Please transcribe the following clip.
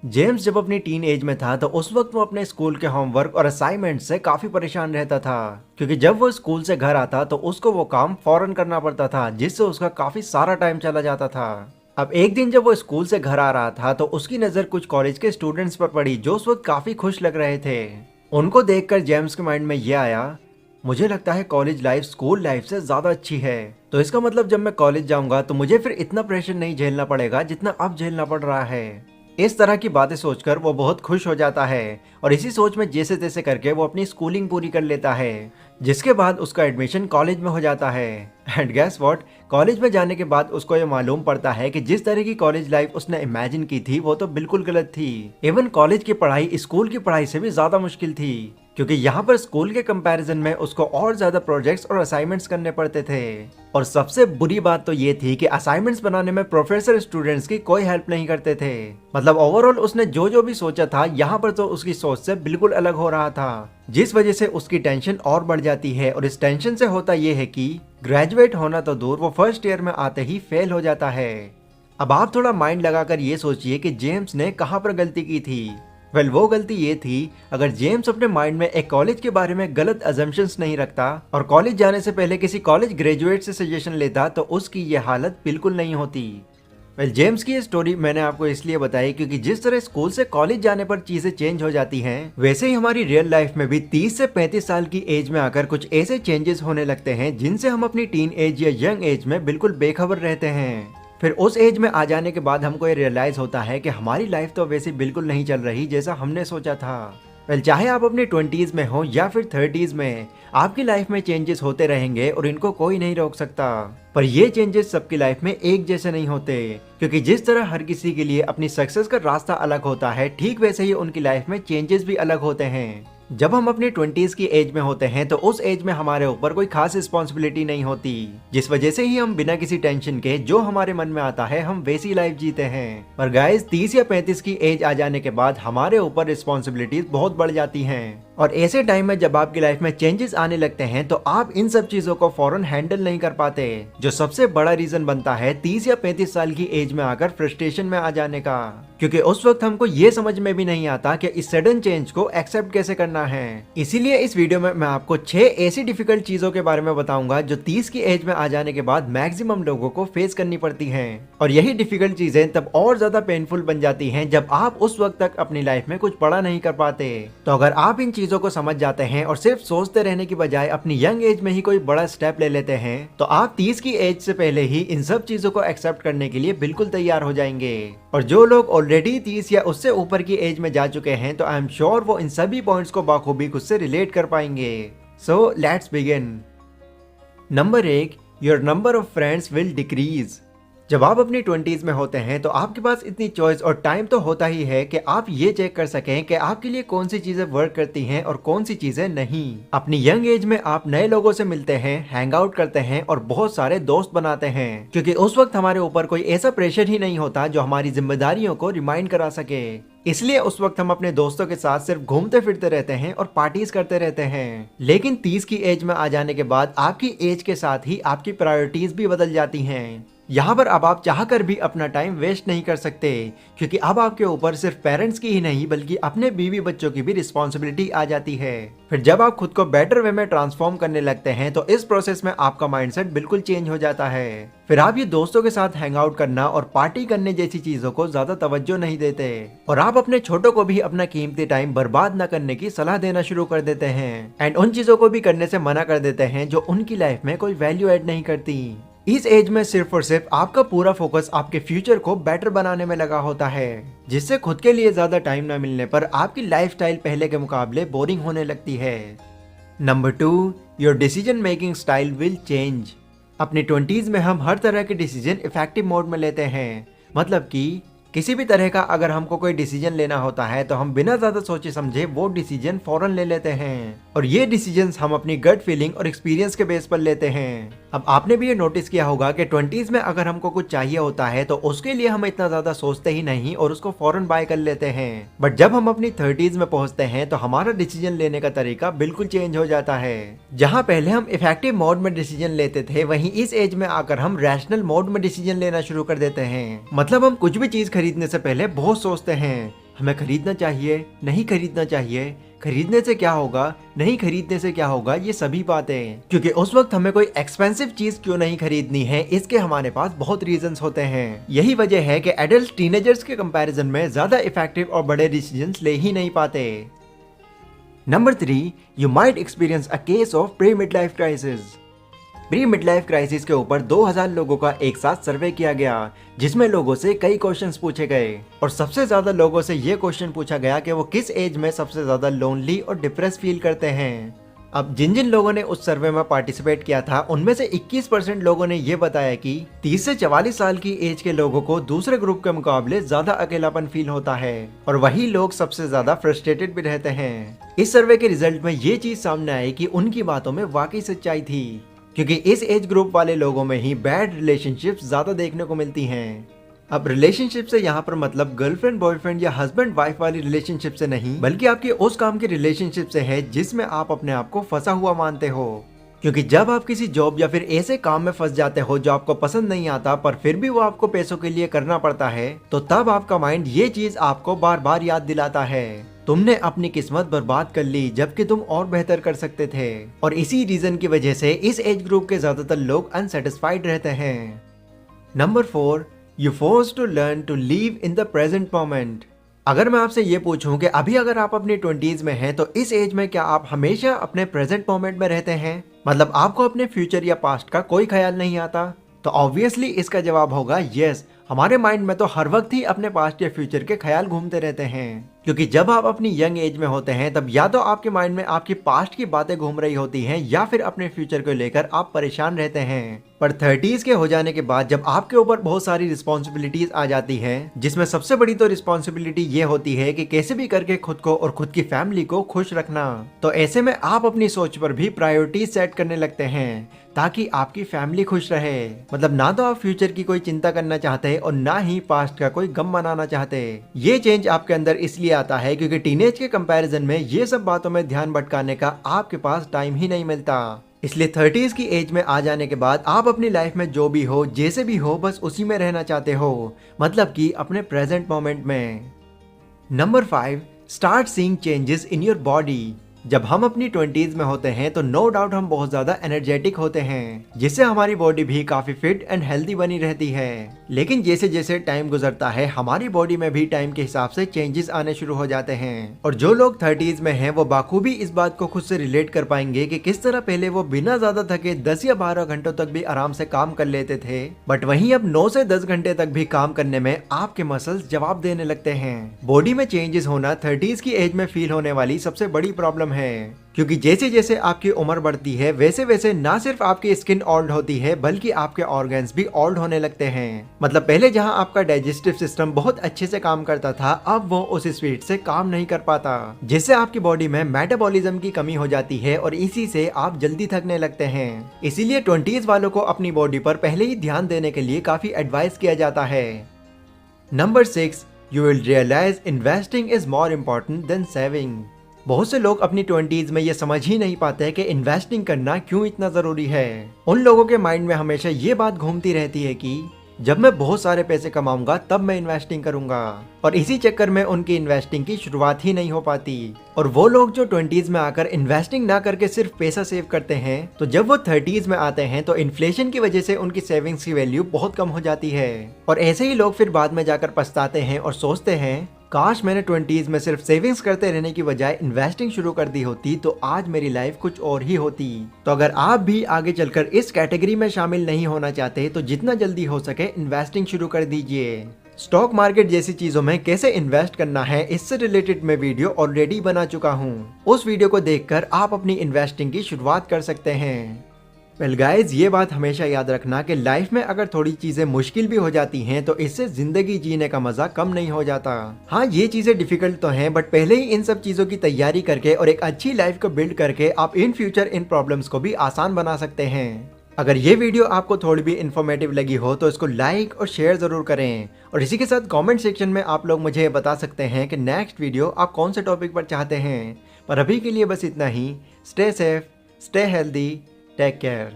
James जब अपनी teen age में था तो उस वक्त वो अपने स्कूल के होमवर्क और असाइनमेंट से काफी परेशान रहता था, क्योंकि जब वो स्कूल से घर आता तो उसको वो काम फौरन करना पड़ता था, जिससे उसका काफी सारा टाइम चला जाता था। अब एक दिन जब वो स्कूल से घर आ रहा था तो उसकी नजर कुछ कॉलेज के स्टूडेंट्स पर पड़ी जो उस वक्त काफी खुश लग रहे थे। उनको देखकर जेम्स के माइंड में ये आया, मुझे लगता है कॉलेज लाइफ स्कूल लाइफ से ज्यादा अच्छी है, तो इसका मतलब जब मैं कॉलेज जाऊंगा तो मुझे फिर इतना प्रेशर नहीं झेलना पड़ेगा जितना अब झेलना पड़ रहा है। इस तरह की बातें सोचकर वो बहुत खुश हो जाता है और इसी सोच में जैसे तैसे करके वो अपनी स्कूलिंग पूरी कर लेता है, जिसके बाद उसका एडमिशन कॉलेज में हो जाता है। एंड गैस व्हाट, कॉलेज में जाने के बाद उसको ये मालूम पड़ता है कि जिस तरह की कॉलेज लाइफ उसने इमेजिन की थी वो तो बिल्कुल गलत थी। इवन कॉलेज की पढ़ाई स्कूल की पढ़ाई से भी ज्यादा मुश्किल थी, क्योंकि यहाँ पर स्कूल के कंपैरिजन में उसको और ज्यादा प्रोजेक्ट्स और असाइनमेंट्स करने पड़ते थे। और सबसे बुरी बात तो ये थी कि असाइनमेंट्स बनाने में प्रोफेसर स्टूडेंट्स की कोई हेल्प नहीं करते थे। मतलब ओवरऑल उसने जो जो भी सोचा था यहाँ पर तो उसकी सोच से बिल्कुल अलग हो रहा था, जिस वजह से उसकी टेंशन और बढ़ जाती है। और इस टेंशन से होता ये है कि ग्रेजुएट होना तो दूर, वो फर्स्ट ईयर में आते ही फेल हो जाता है। अब आप थोड़ा माइंड लगाकर ये सोचिए कि जेम्स ने कहाँ पर गलती की थी। वो गलती ये थी, अगर जेम्स अपने माइंड में एक कॉलेज के बारे में गलत अजम्पशंस नहीं रखता और कॉलेज जाने से पहले किसी कॉलेज ग्रेजुएट से सजेशन लेता तो उसकी ये हालत बिल्कुल नहीं होती। जेम्स की ये स्टोरी मैंने आपको इसलिए बताई क्योंकि जिस तरह स्कूल से कॉलेज जाने पर चीजें चेंज हो जाती हैं, वैसे ही हमारी रियल लाइफ में भी 30 से 35 साल की एज में आकर कुछ ऐसे चेंजेस होने लगते हैं जिनसे हम अपनी टीन एज या यंग एज में बिल्कुल बेखबर रहते हैं। फिर उस एज में आ जाने के बाद हमको ये रियलाइज होता है कि हमारी लाइफ तो वैसे बिल्कुल नहीं चल रही जैसा हमने सोचा था। चाहे आप अपने 20s में हो या फिर 30s में, आपकी लाइफ में चेंजेस होते रहेंगे और इनको कोई नहीं रोक सकता। पर ये चेंजेस सबकी लाइफ में एक जैसे नहीं होते, क्योंकि जिस तरह हर किसी के लिए अपनी सक्सेस का रास्ता अलग होता है, ठीक वैसे ही उनकी लाइफ में चेंजेस भी अलग होते हैं। जब हम अपने 20s की एज में होते हैं तो उस एज में हमारे ऊपर कोई खास रिस्पॉन्सिबिलिटी नहीं होती, जिस वजह से ही हम बिना किसी टेंशन के जो हमारे मन में आता है हम वैसी लाइफ जीते हैं। पर गाइस 30 या 35 की एज आ जाने के बाद हमारे ऊपर रिस्पॉन्सिबिलिटीज बहुत बढ़ जाती हैं, और ऐसे टाइम में जब आपकी लाइफ में चेंजेस आने लगते हैं तो आप इन सब चीजों को फौरन हैंडल नहीं कर पाते, जो सबसे बड़ा रीजन बनता है 30 या 35 साल की एज में आकर फ्रस्ट्रेशन में आ जाने का, क्योंकि उस वक्त हमको ये समझ में भी नहीं आता कि इस सडन चेंज को एक्सेप्ट कैसे करना है। इसीलिए इस वीडियो में मैं आपको 6 ऐसी डिफिकल्ट चीजों के बारे में बताऊंगा जो 30 की एज में आ जाने के बाद मैक्सिमम लोगों को फेस करनी पड़ती हैं। और यही डिफिकल्ट चीजें तब और ज्यादा पेनफुल बन जाती हैं जब आप उस वक्त तक अपनी लाइफ में कुछ बड़ा नहीं कर पाते। तो अगर आप इन चीजों को समझ जाते हैं और सिर्फ सोचते रहने की बजाय अपनी यंग एज में ही कोई बड़ा स्टेप ले लेते हैं, तो आप 30 की एज से पहले ही इन सब चीजों को एक्सेप्ट करने के लिए बिल्कुल तैयार हो जाएंगे। और जो लोग ऑलरेडी 30 या उससे ऊपर की एज में जा चुके हैं तो आई एम श्योर वो इन सभी पॉइंट्स को बाखूबी खुद से रिलेट कर पाएंगे। So let's begin. Number 1, your number of friends will decrease. जब आप अपनी 20s में होते हैं तो आपके पास इतनी चॉइस और टाइम तो होता ही है कि आप ये चेक कर सकें कि आपके लिए कौन सी चीजें वर्क करती हैं और कौन सी चीजें नहीं। अपनी यंग एज में आप नए लोगों से मिलते हैं, हैंग आउट करते हैं और बहुत सारे दोस्त बनाते हैं, क्योंकि उस वक्त हमारे ऊपर कोई ऐसा प्रेशर ही नहीं होता जो हमारी जिम्मेदारियों को रिमाइंड करा सके। इसलिए उस वक्त हम अपने दोस्तों के साथ सिर्फ घूमते फिरते रहते हैं और पार्टीज करते रहते हैं। लेकिन 30 की एज में आ जाने के बाद आपकी एज के साथ ही आपकी प्रायोरिटीज भी बदल जाती हैं। यहाँ पर अब आप चाह कर भी अपना टाइम वेस्ट नहीं कर सकते, क्योंकि अब आपके ऊपर सिर्फ पेरेंट्स की ही नहीं बल्कि अपने बीवी बच्चों की भी रिस्पॉन्सिबिलिटी आ जाती है। फिर जब आप खुद को बेटर वे में ट्रांसफॉर्म करने लगते हैं तो इस प्रोसेस में आपका माइंडसेट बिल्कुल चेंज हो जाता है। फिर आप ये दोस्तों के साथ हैंग आउट करना और पार्टी करने जैसी चीजों को ज्यादा तवज्जो नहीं देते, और आप अपने छोटों को भी अपना कीमती टाइम बर्बाद न करने की सलाह देना शुरू कर देते हैं, एंड उन चीजों को भी करने से मना कर देते हैं जो उनकी लाइफ में कोई वैल्यू ऐड नहीं करती। इस एज में सिर्फ और सिर्फ आपका पूरा फोकस आपके फ्यूचर को बेटर बनाने में लगा होता है, जिससे खुद के लिए ज्यादा टाइम न मिलने पर आपकी लाइफस्टाइल पहले के मुकाबले बोरिंग होने लगती है। Number 2, your decision making style will change. अपनी 20s में हम हर तरह के डिसीजन इफेक्टिव मोड में लेते हैं, मतलब कि किसी भी तरह का अगर हमको कोई डिसीजन लेना होता है तो हम बिना ज्यादा सोचे समझे वो डिसीजन फौरन ले लेते हैं, और ये डिसीजंस हम अपनी गट फीलिंग और एक्सपीरियंस के बेस पर लेते हैं। अब आपने भी ये नोटिस किया होगा कि 20s में अगर हमको कुछ चाहिए होता है तो उसके लिए हम इतना ज्यादा सोचते ही नहीं और उसको फौरन बाय कर लेते हैं, बट जब हम अपनी 30s में पहुंचते हैं तो हमारा डिसीजन लेने का तरीका बिल्कुल चेंज हो जाता है। जहाँ पहले हम इफेक्टिव मोड में डिसीजन लेते थे, वहीं इस एज में आकर हम रैशनल मोड में डिसीजन लेना शुरू कर देते हैं। मतलब हम कुछ भी चीज खरीदने से पहले बहुत सोचते हैं, हमें खरीदना चाहिए, नहीं खरीदना चाहिए, खरीदने से क्या होगा, नहीं खरीदने से क्या होगा, ये सभी बातें। क्योंकि उस वक्त हमें कोई एक्सपेंसिव चीज क्यों नहीं खरीदनी है, इसके हमारे पास बहुत रीजंस होते हैं। यही वजह है कि एडल्ट टीनेजर्स के कंपैरिजन में ज्यादा इफेक्टिव और बड़े डिसीजंस ले ही नहीं पाते। Number 3, you might experience a case of pre mid life crisis. Pre mid life crisis के ऊपर 2000 लोगों का एक साथ सर्वे किया गया, जिसमें लोगों से कई क्वेश्चंस पूछे गए और सबसे ज्यादा लोगों से ये क्वेश्चन पूछा गया कि वो किस एज में सबसे ज्यादा लोनली और डिप्रेस फील करते हैं। अब जिन जिन लोगों ने उस सर्वे में पार्टिसिपेट किया था, उनमें से 21% लोगों ने ये बताया कि 30 से 44 साल की एज के लोगों को दूसरे ग्रुप के मुकाबले ज्यादा अकेलापन फील होता है और वही लोग सबसे ज्यादा फ्रस्ट्रेटेड भी रहते हैं। इस सर्वे के रिजल्ट में ये चीज सामने आई कि उनकी बातों में वाकई सच्चाई थी, क्योंकि इस एज ग्रुप वाले लोगों में ही बैड रिलेशनशिप्स ज्यादा देखने को मिलती हैं। अब रिलेशनशिप से यहाँ पर मतलब गर्लफ्रेंड बॉयफ्रेंड या हस्बैंड वाइफ वाली रिलेशनशिप से नहीं, बल्कि आपके उस काम की रिलेशनशिप से है जिसमें आप अपने आप को फंसा हुआ मानते हो। क्योंकि जब आप किसी जॉब या फिर ऐसे काम में फंस जाते हो जो आपको पसंद नहीं आता, पर फिर भी वो आपको पैसों के लिए करना पड़ता है, तो तब आपका माइंड ये चीज आपको बार बार याद दिलाता है, तुमने अपनी किस्मत बर्बाद कर ली जबकि तुम और बेहतर कर सकते थे। और इसी रीजन की वजह से इस एज ग्रुप के ज्यादातर लोग अनसेटिस्फाइड रहते हैं। Number 4, you force to learn to live in the present moment. अगर मैं आपसे ये पूछूं कि अभी अगर आप अपनी 20s में हैं, तो इस एज में क्या आप हमेशा अपने प्रेजेंट मोमेंट में रहते हैं, मतलब आपको अपने फ्यूचर या पास्ट का कोई ख्याल नहीं आता? तो ऑब्वियसली इसका जवाब होगा यस। हमारे माइंड में तो हर वक्त ही अपने पास्ट या फ्यूचर के ख्याल घूमते रहते हैं, क्योंकि जब आप अपनी यंग एज में होते हैं तब या तो आपके माइंड में आपकी पास्ट की बातें घूम रही होती हैं या फिर अपने फ्यूचर को लेकर आप परेशान रहते हैं। पर 30s के हो जाने के बाद जब आपके ऊपर बहुत सारी रिस्पॉन्सिबिलिटीज आ जाती हैं, जिसमें सबसे बड़ी तो रिस्पॉन्सिबिलिटी ये होती है कि कैसे भी करके खुद को और खुद की फैमिली को खुश रखना, तो ऐसे में आप अपनी सोच पर भी प्रायोरिटीज सेट करने लगते हैं ताकि आपकी फैमिली खुश रहे। मतलब ना तो आप फ्यूचर की कोई चिंता करना चाहते और ना ही पास्ट का कोई गम मनाना चाहते। ये चेंज आपके अंदर इसलिए आता है क्योंकि टीनेज के कंपैरिजन में ये सब बातों में ध्यान भटकाने का आपके पास टाइम ही नहीं मिलता। इसलिए 30s की एज में आ जाने के बाद आप अपनी लाइफ में जो भी हो, जैसे भी हो, बस उसी में रहना चाहते हो, मतलब कि अपने प्रेजेंट मोमेंट में। Number 5, start seeing changes in your body. जब हम अपनी 20s में होते हैं तो नो डाउट हम बहुत ज्यादा एनर्जेटिक होते हैं, जिससे हमारी बॉडी भी काफी फिट एंड हेल्दी बनी रहती है। लेकिन जैसे जैसे टाइम गुजरता है, हमारी बॉडी में भी टाइम के हिसाब से चेंजेस आने शुरू हो जाते हैं। और जो लोग 30s में हैं वो बाखूबी इस बात को खुद से रिलेट कर पाएंगे कि किस तरह पहले वो बिना ज्यादा थके 10 या 12 घंटों तक भी आराम से काम कर लेते थे, बट वहीं अब 9 से 10 घंटे तक भी काम करने में आपके मसल्स जवाब देने लगते हैं। बॉडी में चेंजेस होना 30s की एज में फील होने वाली सबसे बड़ी प्रॉब्लम है, क्योंकि जैसे जैसे आपकी उम्र बढ़ती है वैसे वैसे ना सिर्फ आपकी स्किन ओल्ड होती है बल्कि आपके ऑर्गन्स भी ओल्ड होने लगते हैं। मतलब पहले जहां आपका डाइजेस्टिव सिस्टम बहुत अच्छे से काम करता था, अब वो उस स्पीड से काम नहीं कर पाता, जिससे आपकी बॉडी में मेटाबॉलिज्म की कमी हो जाती है और इसी से आप जल्दी थकने लगते हैं। इसीलिए 20s वालों को अपनी बॉडी पर पहले ही ध्यान देने के लिए काफी एडवाइस किया जाता है। Number 6, you will realise investing is more important than saving. बहुत से लोग अपनी 20s में ये समझ ही नहीं पाते कि इन्वेस्टिंग करना क्यों इतना जरूरी है। उन लोगों के माइंड में हमेशा ये बात घूमती रहती है कि जब मैं बहुत सारे पैसे कमाऊंगा तब मैं इन्वेस्टिंग करूंगा, और इसी चक्कर में उनकी इन्वेस्टिंग की शुरुआत ही नहीं हो पाती। और वो लोग जो 20s में आकर इन्वेस्टिंग ना करके सिर्फ पैसा सेव करते हैं, तो जब वो 30s में आते हैं तो इन्फ्लेशन की वजह से उनकी सेविंग्स की वैल्यू बहुत कम हो जाती है। और ऐसे ही लोग फिर बाद में जाकर पछताते हैं और सोचते हैं काश मैंने 20s में सिर्फ सेविंग्स करते रहने की बजाय इन्वेस्टिंग शुरू कर दी होती तो आज मेरी लाइफ कुछ और ही होती। तो अगर आप भी आगे चलकर इस कैटेगरी में शामिल नहीं होना चाहते तो जितना जल्दी हो सके इन्वेस्टिंग शुरू कर दीजिए। स्टॉक मार्केट जैसी चीजों में कैसे इन्वेस्ट करना है, इससे रिलेटेड मैं वीडियो ऑलरेडी बना चुका हूँ। उस वीडियो को देखकर आप अपनी इन्वेस्टिंग की शुरुआत कर सकते हैं। वेल गाइज, ये बात हमेशा याद रखना कि लाइफ में अगर थोड़ी चीजें मुश्किल भी हो जाती हैं तो इससे जिंदगी जीने का मजा कम नहीं हो जाता। हाँ, ये चीजें डिफिकल्ट तो हैं, बट पहले ही इन सब चीजों की तैयारी करके और एक अच्छी लाइफ को बिल्ड करके आप इन फ्यूचर इन प्रॉब्लम्स को भी आसान बना सकते हैं। अगर ये वीडियो आपको थोड़ी भी इन्फॉर्मेटिव लगी हो तो इसको लाइक और शेयर जरूर करें, और इसी के साथ कमेंट सेक्शन में आप लोग मुझे बता सकते हैं कि नेक्स्ट वीडियो आप कौन से टॉपिक पर चाहते हैं। पर अभी के लिए बस इतना ही। Stay safe, stay healthy, take care.